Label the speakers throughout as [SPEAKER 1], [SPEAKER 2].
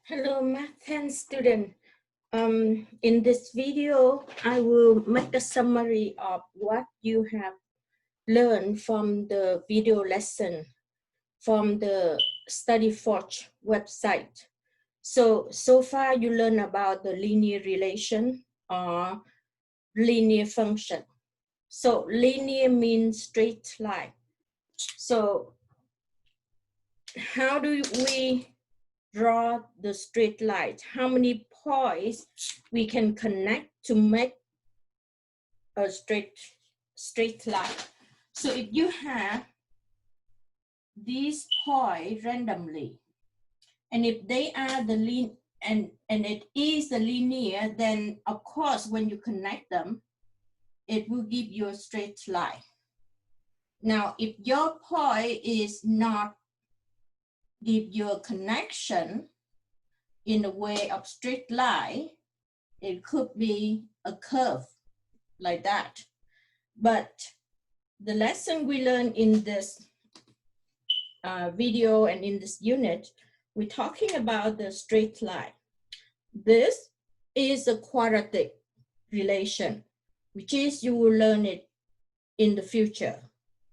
[SPEAKER 1] Hello, Math 10 student. In this video, I will make a summary of what you have learned from the video lesson from the StudyForge website. So far you learn about the linear relation or linear function. So linear means straight line. So how do we draw the straight line? How many points we can connect to make a straight line? So if you have these points randomly, and if they are the and it is the linear, then of course when you connect them, it will give you a straight line. Now, if your point is not give you a connection in the way of straight line, it could be a curve like that. But the lesson we learned in this video and in this unit, we're talking about the straight line. This is a quadratic relation, which is you will learn it in the future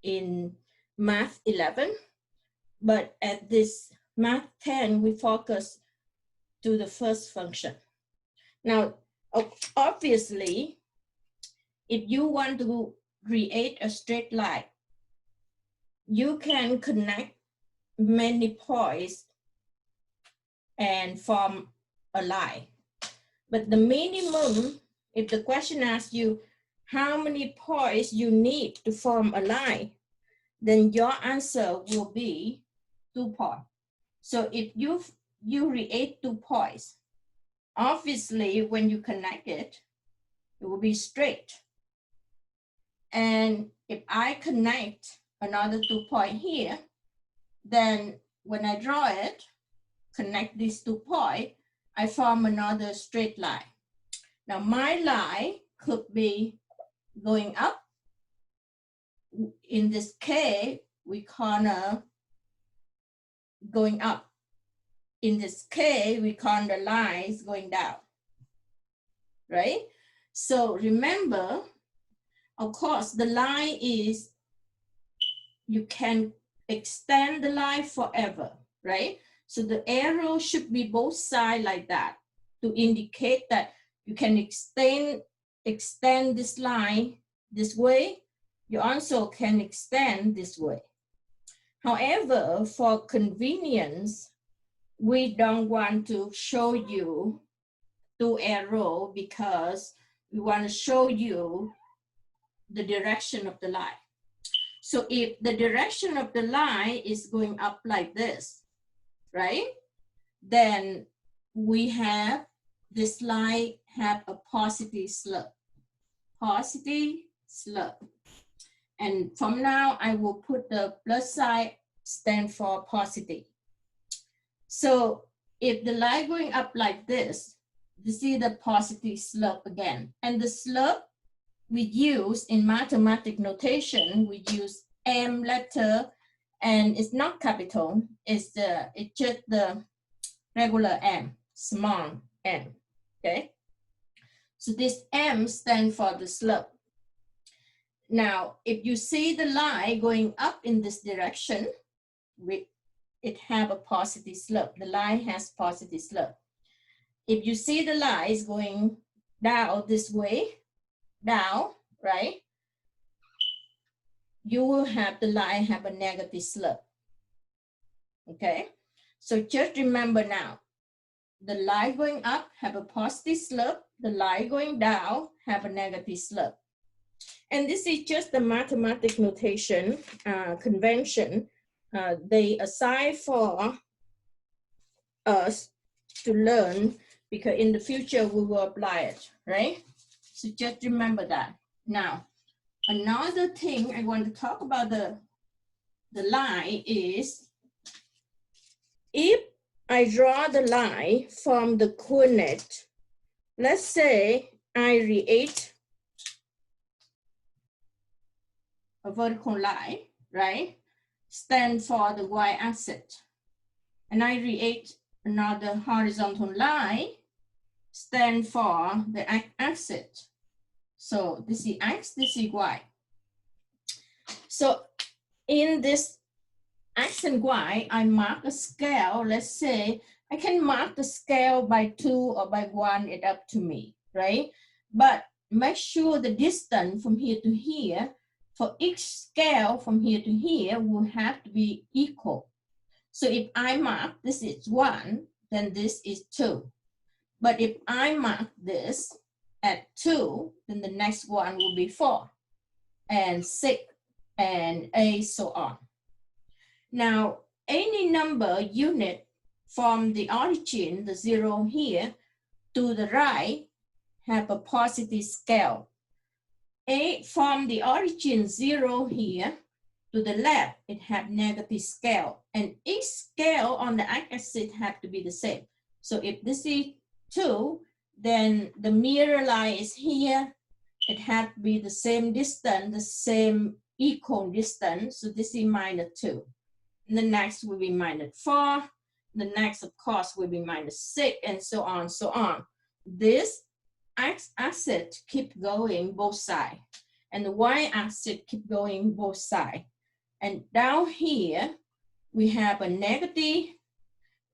[SPEAKER 1] in Math 11. But at this Math 10, we focus to the first function. Now, obviously, if you want to create a straight line, you can connect many points and form a line. But the minimum, if the question asks you how many points you need to form a line, then your answer will be 2 points. So if you create 2 points, obviously when you connect it, it will be straight. And if I connect another 2 points here, then when I draw it, connect these 2 points, I form another straight line. Now my line could be going up. In this case, we corner going up. In this case, we call the lines going down, right? So remember, of course, the line is, you can extend the line forever, right? So the arrow should be both sides like that to indicate that you can extend this line this way. You also can extend this way. However, for convenience, we don't want to show you 2 arrows because we want to show you the direction of the line. So if the direction of the line is going up like this, right? Then we have this line have a positive slope. Positive slope. And from now, I will put the plus sign stand for positive. So if the line going up like this, you see the positive slope again. And the slope we use in mathematical notation, we use M letter, and it's not capital, it's just the regular M, small m, okay? So this M stands for the slope. Now, if you see the line going up in this direction, it have a positive slope. The line has positive slope. If you see the line is going down this way, down, right? You will have the line have a negative slope. Okay? So just remember now, the line going up have a positive slope, the line going down have a negative slope. And this is just the mathematical notation convention they assign for us to learn, because in the future we will apply it, right? So just remember that. Now, another thing I want to talk about the line is, if I draw the line from the coordinate, let's say I create a vertical line, right? Stand for the y-axis. And I create another horizontal line stand for the x-axis. So this is x, this is y. So in this x and y, I mark a scale. Let's say I can mark the scale by 2 or by 1, it's up to me, right? But make sure the distance from here to here, for each scale from here to here will have to be equal. So if I mark this is 1, then this is 2. But if I mark this at 2, then the next one will be 4, and 6, and 8, so on. Now, any number unit from the origin, the 0 here, to the right, have a positive scale. From the origin 0 here to the left, it have negative scale. And each scale on the x-axis have to be the same. So if this is 2, then the mirror line is here. It have to be the same distance, the same equal distance. So this is -2. And the next will be -4. The next, of course, will be -6, and so on, so on. This x-axis keep going both sides, and the y-axis keep going both sides. And down here, we have a negative.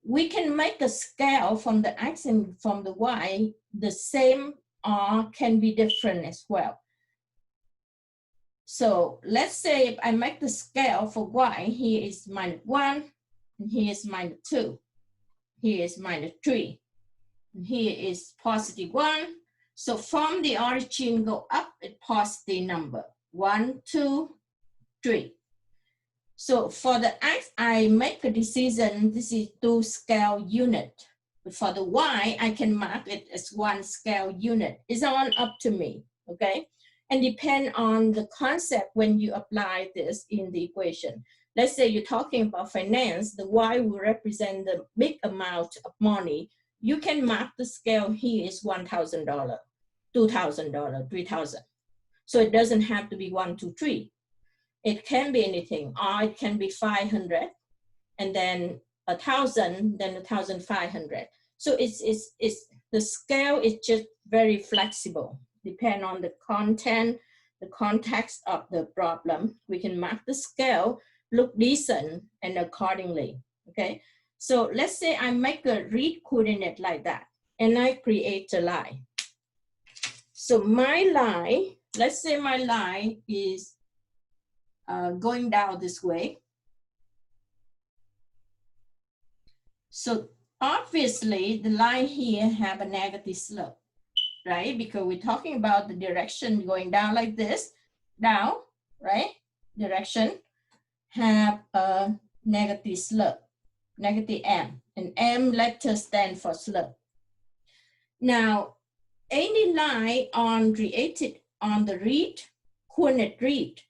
[SPEAKER 1] We can make a scale from the x and from the y the same or can be different as well. So let's say if I make the scale for y, here is -1, and here is -2, here is -3, and here is +1. So from the origin go up a positive number, 1, 2, 3. So for the x, I make a decision, this is 2 scale unit. But for the y, I can mark it as 1 scale unit. It's all up to me, okay? And depend on the concept when you apply this in the equation. Let's say you're talking about finance, the y will represent the big amount of money. You can mark the scale here is $1,000, $2,000, $3,000. So it doesn't have to be 1, 2, 3. It can be anything, or it can be 500, and then 1,000, then 1,500. So it's the scale is just very flexible. Depend on the content, the context of the problem. We can mark the scale, look decent, and accordingly, okay? So let's say I make a read coordinate like that, and I create a line. So my line, let's say my line is going down this way. So obviously the line here have a negative slope, right? Because we're talking about the direction going down like this, down, right? Direction have a negative slope, negative m, and m letter stand for slope. Now, any line created on the read, coordinate read,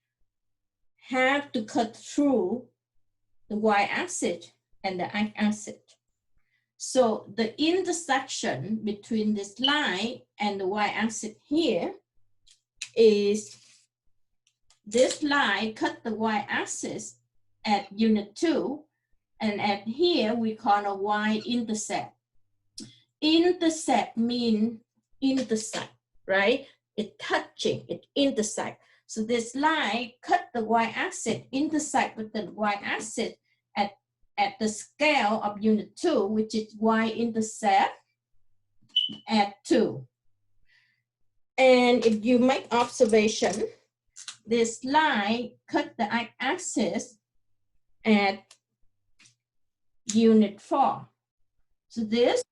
[SPEAKER 1] have to cut through the y-axis and the x-axis. So the intersection between this line and the y-axis here is this line cut the y-axis at unit 2, and at here we call a y-intercept. Intercept means intersect, right? It touching, it intersect. So this line cut the y-axis, intersect with the y-axis at the scale of unit 2, which is y-intercept at 2. And if you make observation, this line cut the x-axis at unit 4. So this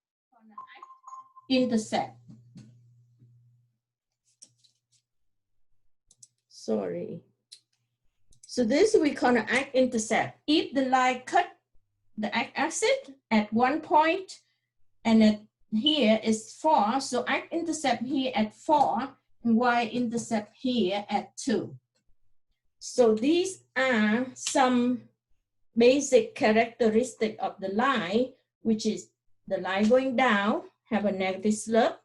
[SPEAKER 1] intercept. Sorry. So this we call an x-intercept. If the line cut the x-axis at 1 point, and at here is 4, so x-intercept here at 4, and y-intercept here at 2. So these are some basic characteristic of the line, which is the line going down have a negative slope.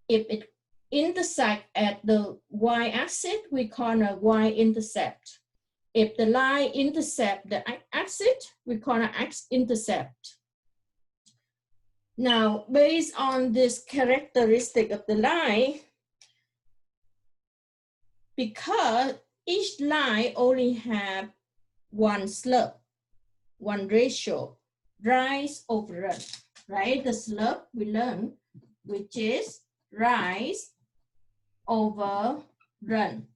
[SPEAKER 1] If it intersect at the y-axis, we call a y-intercept. If the line intercept the x-axis, we call an x-intercept. Now, based on this characteristic of the line, because each line only have one slope, one ratio, rise over run, right? The slope we learn, which is rise over run.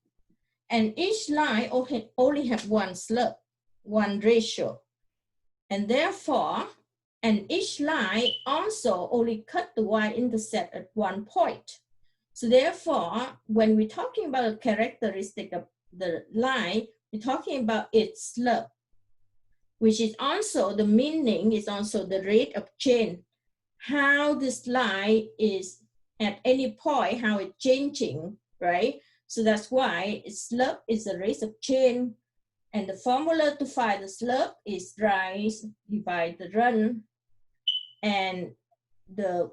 [SPEAKER 1] And each line only have one slope, one ratio. And therefore, and each line also only cut the y-intercept at one point. So therefore, when we're talking about a characteristic of the line, we're talking about its slope, which is also the meaning, is also the rate of change. How this line is at any point, how it's changing, right? So that's why its slope is the rate of change. And the formula to find the slope is rise divided the run. And the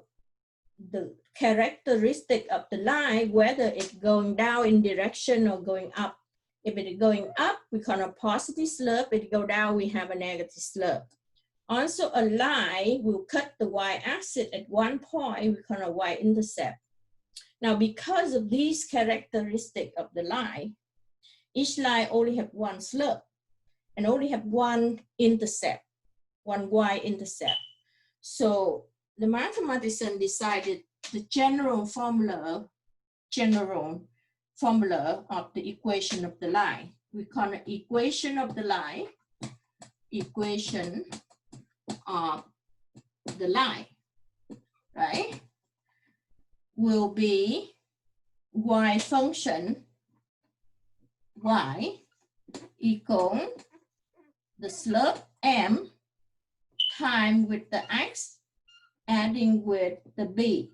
[SPEAKER 1] characteristic of the line, whether it's going down in direction or going up. If it is going up, we call a positive slope. If it go down, we have a negative slope. Also, a line will cut the y-axis at one point, we call a y-intercept. Now, because of these characteristics of the line, each line only have one slope and only have one intercept, one y-intercept. So the mathematician decided the general formula of the equation of the line. We call it equation of the line, equation of the line, right? Will be y function y equal the slope m time with the x adding with the b.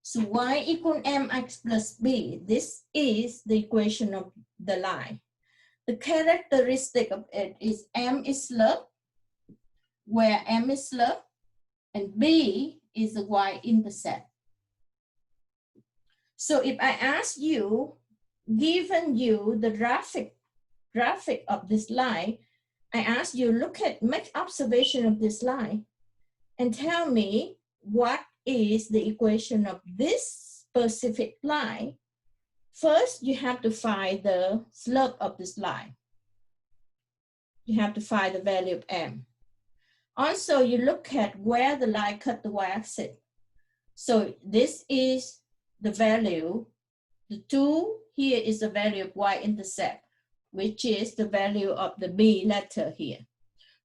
[SPEAKER 1] So y equal mx plus b. This is the equation of the line. The characteristic of it is m is slope, where m is slope, and b is the y-intercept. So if I ask you, given you the graphic of this line, I ask you, make observation of this line and tell me what is the equation of this specific line. First, you have to find the slope of this line. You have to find the value of m. Also, you look at where the line cut the y-axis. So this is the value. The 2 here is the value of y-intercept, which is the value of the b letter here.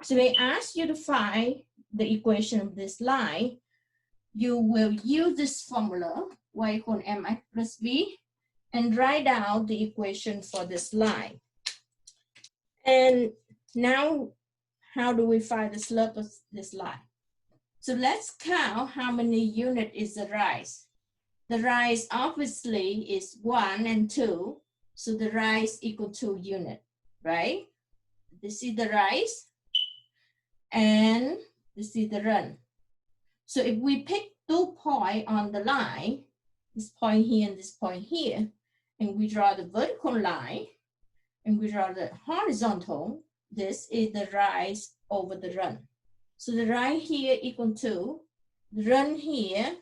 [SPEAKER 1] So they ask you to find the equation of this line. You will use this formula, y equal mx plus b, and write down the equation for this line. And now, how do we find the slope of this line? So let's count how many units is the rise. The rise obviously is 1 and 2, so the rise equal 2 units, right? This is the rise, and this is the run. So if we pick 2 points on the line, this point here and this point here, and we draw the vertical line, and we draw the horizontal, this is the rise over the run. So the rise here equal 2, the run here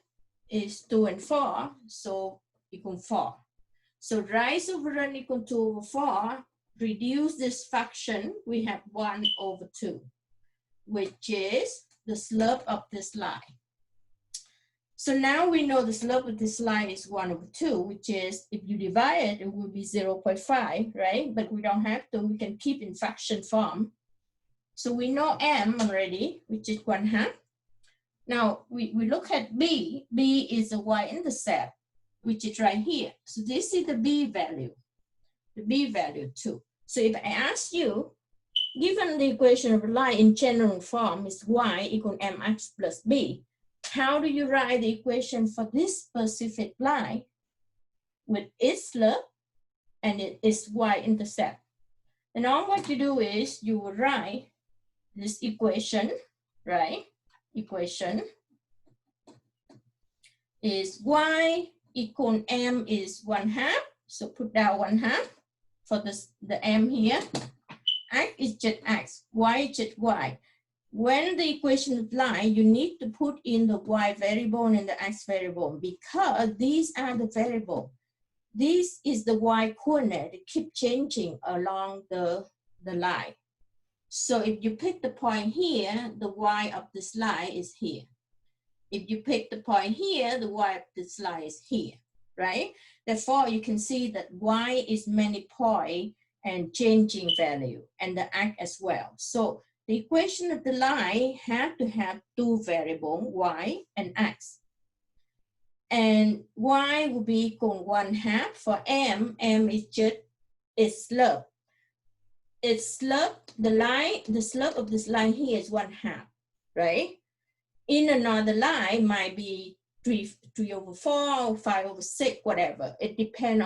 [SPEAKER 1] is 2 and 4, so equal 4. So rise over run equal 2 over 4, reduce this fraction, we have 1 over 2, which is the slope of this line. So now we know the slope of this line is 1 over 2, which is, if you divide it, it will be 0.5, right? But we don't have to, we can keep in fraction form. So we know m already, which is 1/2. Now we look at b. B is the y-intercept, which is right here. So this is the b value, too. So if I ask you, given the equation of a line in general form is y equal mx plus b, how do you write the equation for this specific line with its slope and its y-intercept? And all what you do is you will write this equation, right? Equation is y equal m is 1/2. So put down 1/2 for the m here. X is just x, y is just y. when the equation apply, you need to put in the y variable and the x variable because these are the variable. This is the y coordinate. It keeps changing along the line. So if you pick the point here, the y of this line is here. If you pick the point here, the y of this line is here, right? Therefore, you can see that y is many point and changing value, and the x as well. So the equation of the line have to have two variables, y and x. And y will be equal 1/2 for m. M is just its slope. Its slope, the slope of this line here is 1/2, right? In another line might be 3/4, 5/6, whatever. It depends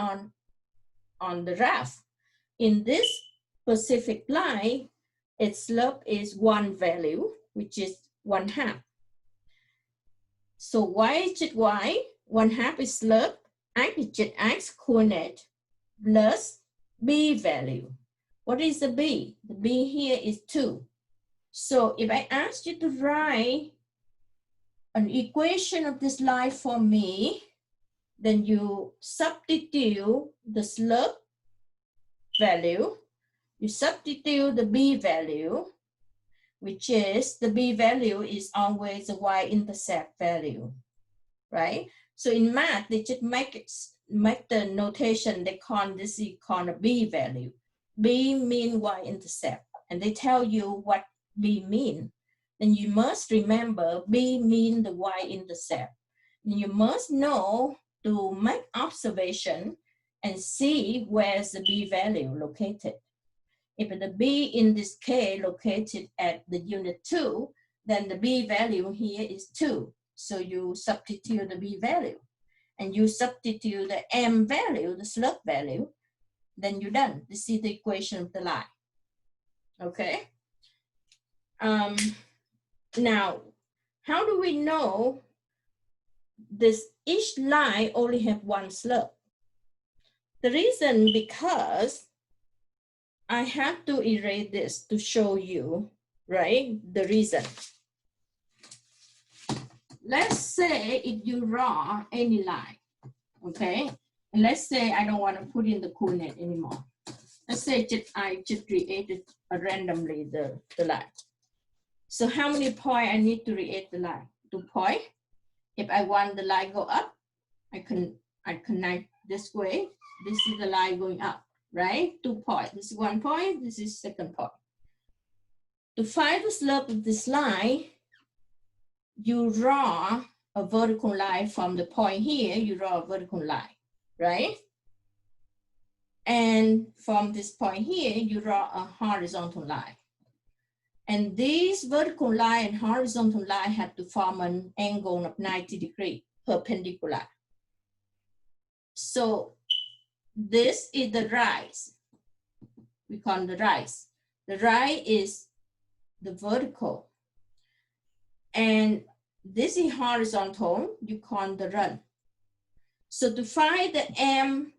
[SPEAKER 1] on the graph. In this specific line, its slope is one value, which is 1/2. So y is just y, 1/2 is slope, x is just x coordinate plus b value. What is the b? The b here is 2. So if I ask you to write an equation of this line for me, then you substitute the slope value, you substitute the b value, which is the b value is always the y-intercept value, right? So in math, they just make the notation, they call this a b value. B mean y-intercept, and they tell you what b mean. Then you must remember b mean the y-intercept. You must know to make observation and see where's the b value located. If the b in this case located at the unit 2, then the b value here is 2. So you substitute the b value and you substitute the m value, the slope value, then you're done. This is the equation of the line. Okay. Now, how do we know this each line only have one slope? The reason because I have to erase this to show you, right, the reason. Let's say if you draw any line, okay, and let's say I don't want to put in the coordinate anymore. Let's say I just created randomly the line. So how many points I need to create the line? 2 points. If I want the line go up, I connect this way. This is the line going up, right? 2 points. This is 1 point. This is second point. To find the slope of this line, you draw a vertical line from the point here. You draw a vertical line, right? And from this point here, you draw a horizontal line. And these vertical line and horizontal line have to form an angle of 90 degrees perpendicular. So this is the rise. We call the rise. The rise is the vertical. And this is horizontal, you call the run. So to find the m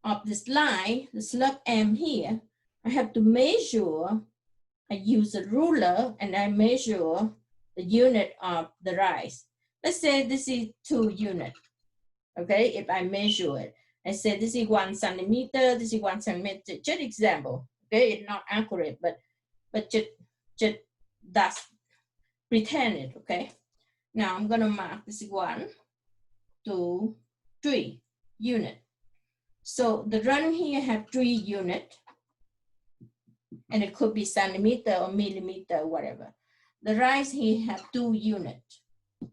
[SPEAKER 1] of this line, the slope m here, I have to measure. I use a ruler and I measure the unit of the rise. Let's say this is 2 units. Okay, if I measure it, I say this is 1 centimeter, this is 1 centimeter, just example. Okay, it's not accurate, but just that's pretend it, okay? Now I'm gonna mark this is 1, 2, 3 unit. So the run here have 3 units. And it could be centimeter or millimeter or whatever. The rise here have 2 units.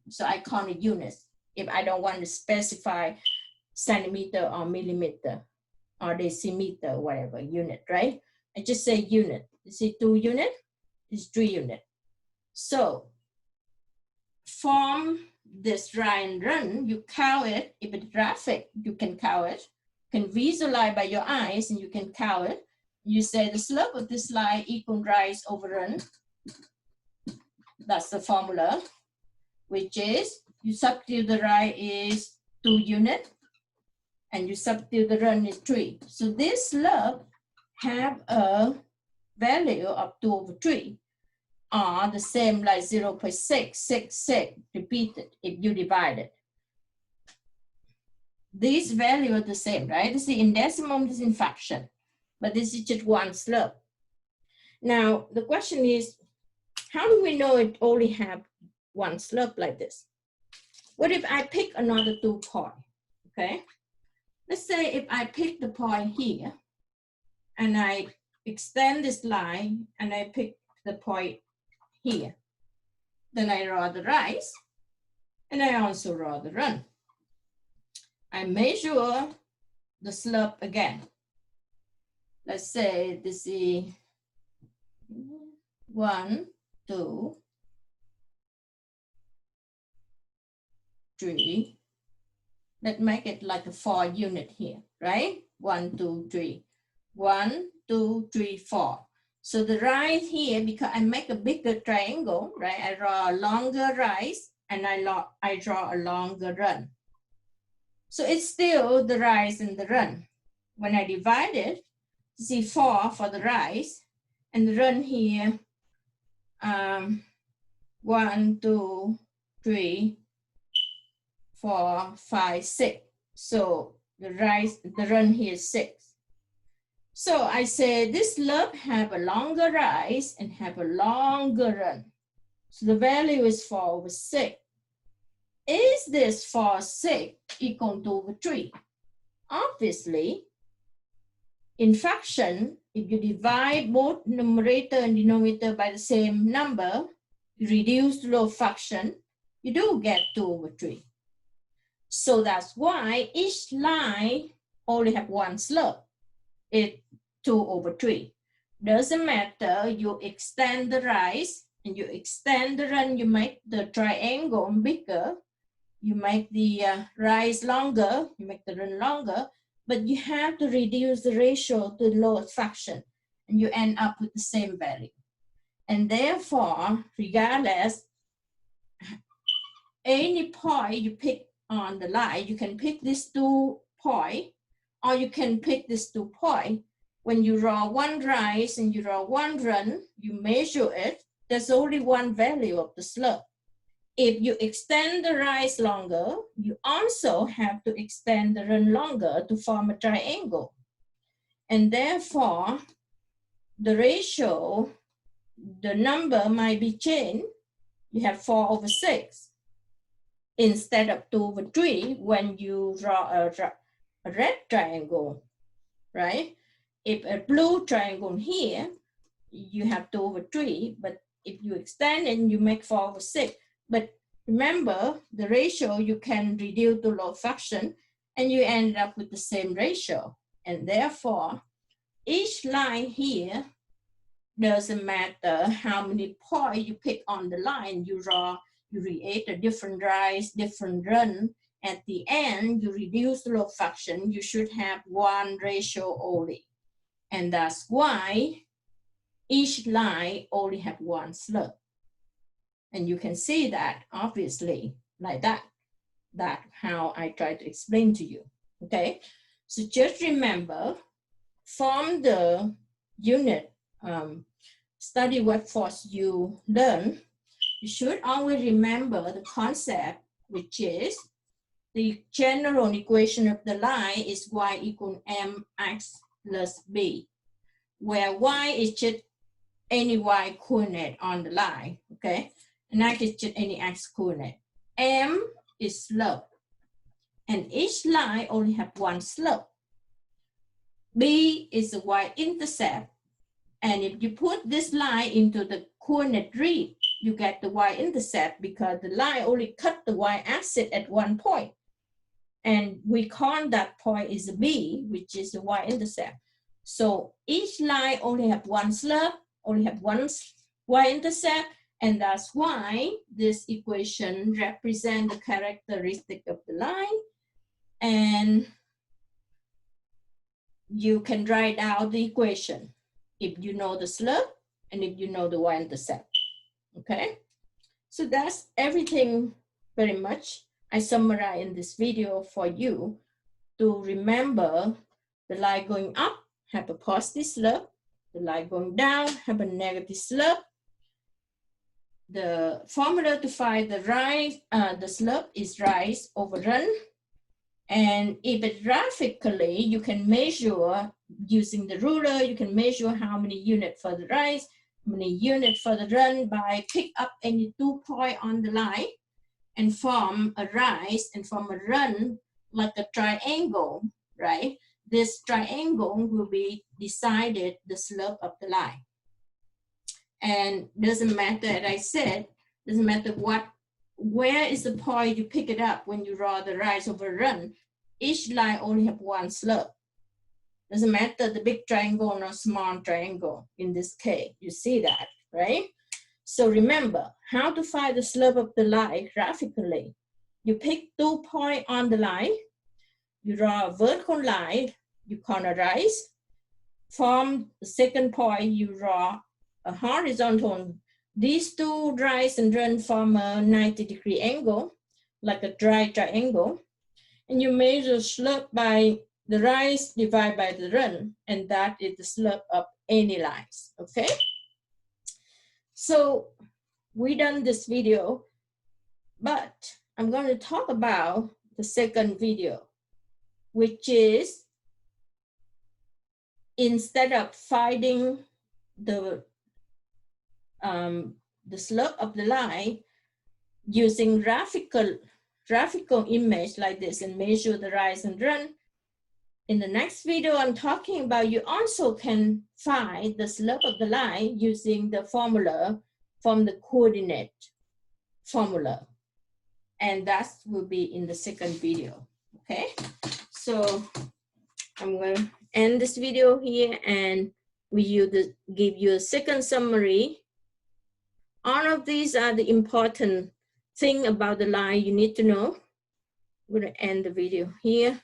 [SPEAKER 1] So I call it units. If I don't want to specify centimeter or millimeter or decimeter or whatever, unit, right? I just say unit. This is 2 units, this is 3 units. So from this dry and run, you count it. If it's graphic, you can count it. You can visualize by your eyes and you can count it. You say the slope of this line equal rise over run. That's the formula, which is you substitute the rise is 2 units and you substitute the run is 3. So this slope have a value of 2/3. are the same like 0.666 repeated if you divide it. These values are the same, right? This is in decimal, this is in fraction, but this is just one slope. Now, the question is, how do we know it only have one slope like this? What if I pick another 2 points, okay? Let's say if I pick the point here, and I extend this line, and I pick the point here. Then I draw the rise, and I also draw the run. I measure the slope again. Let's say this is 1, 2, 3. Let's make it like a 4 unit here, right? 1, 2, 3. 1, 2, 3, 4. So the rise here, because I make a bigger triangle, right? I draw a longer rise and I draw a longer run. So it's still the rise and the run. When I divide it, you see 4 for the rise and the run here, 1, 2, 3, 4, 5, 6. So the run here is 6. So I say this slope have a longer rise and have a longer run. So the value is 4/6. Is this 4/6 equal to over 3? Obviously, in fraction, if you divide both numerator and denominator by the same number, you reduce the low fraction, you do get 2/3. So that's why each line only have one slope. It's 2/3. Doesn't matter, you extend the rise and you extend the run, you make the triangle bigger, you make the rise longer, you make the run longer, but you have to reduce the ratio to the lowest fraction and you end up with the same value. And therefore, regardless, any point you pick on the line, you can pick these 2 points or you can pick these 2 points. When you draw one rise and you draw one run, you measure it, there's only one value of the slope. If you extend the rise longer, you also have to extend the run longer to form a triangle. And therefore, the ratio, the number might be changed. You have 4/6 instead of 2/3 when you draw a red triangle, right? If a blue triangle here, you have 2/3, but if you extend and you make 4/6, but remember the ratio you can reduce to low fraction and you end up with the same ratio. And therefore, each line here doesn't matter how many points you pick on the line, you draw, you create a different rise, different run. At the end, you reduce the low fraction, you should have one ratio only. And that's why each line only have one slope. And you can see that obviously like that. That's how I try to explain to you, okay? So just remember, from the unit study workforce you learn, you should always remember the concept, which is the general equation of the line is y equal mx plus b, where y is just any y coordinate on the line, okay? And x is just any x coordinate. M is slope, and each line only have one slope. B is the y-intercept, and if you put this line into the coordinate grid, you get the y-intercept because the line only cut the y-axis at one point. And we call that point is a B, which is the y-intercept. So each line only have one slope, only have one y-intercept, and that's why this equation represents the characteristic of the line. And you can write out the equation if you know the slope and if you know the y-intercept, okay? So that's everything very much I summarize in this video for you to remember the line going up have a positive slope, the line going down have a negative slope, the formula to find the rise, the slope is rise over run. And if it graphically, you can measure using the ruler, you can measure how many units for the rise, how many units for the run by pick up any 2 points on the line and form a rise and form a run like a triangle, right? This triangle will be decided the slope of the line. And doesn't matter, as I said, doesn't matter where is the point you pick it up when you draw the rise over run. Each line only have one slope. Doesn't matter the big triangle or small triangle in this case. You see that, right? So remember how to find the slope of the line graphically. You pick 2 points on the line, you draw a vertical line, you corner rise. From the second point, you draw a horizontal. These 2 rise and run form a 90-degree angle, like a dry triangle. And you measure slope by the rise divided by the run, and that is the slope of any lines, okay? So we done this video, but I'm going to talk about the second video, which is instead of finding the slope of the line using graphical image like this and measure the rise and run. In the next video I'm talking about, you also can find the slope of the line using the formula from the coordinate formula. And that will be in the second video, okay? So I'm going to end this video here and we will give you a second summary. All of these are the important thing about the line you need to know. I'm going to end the video here.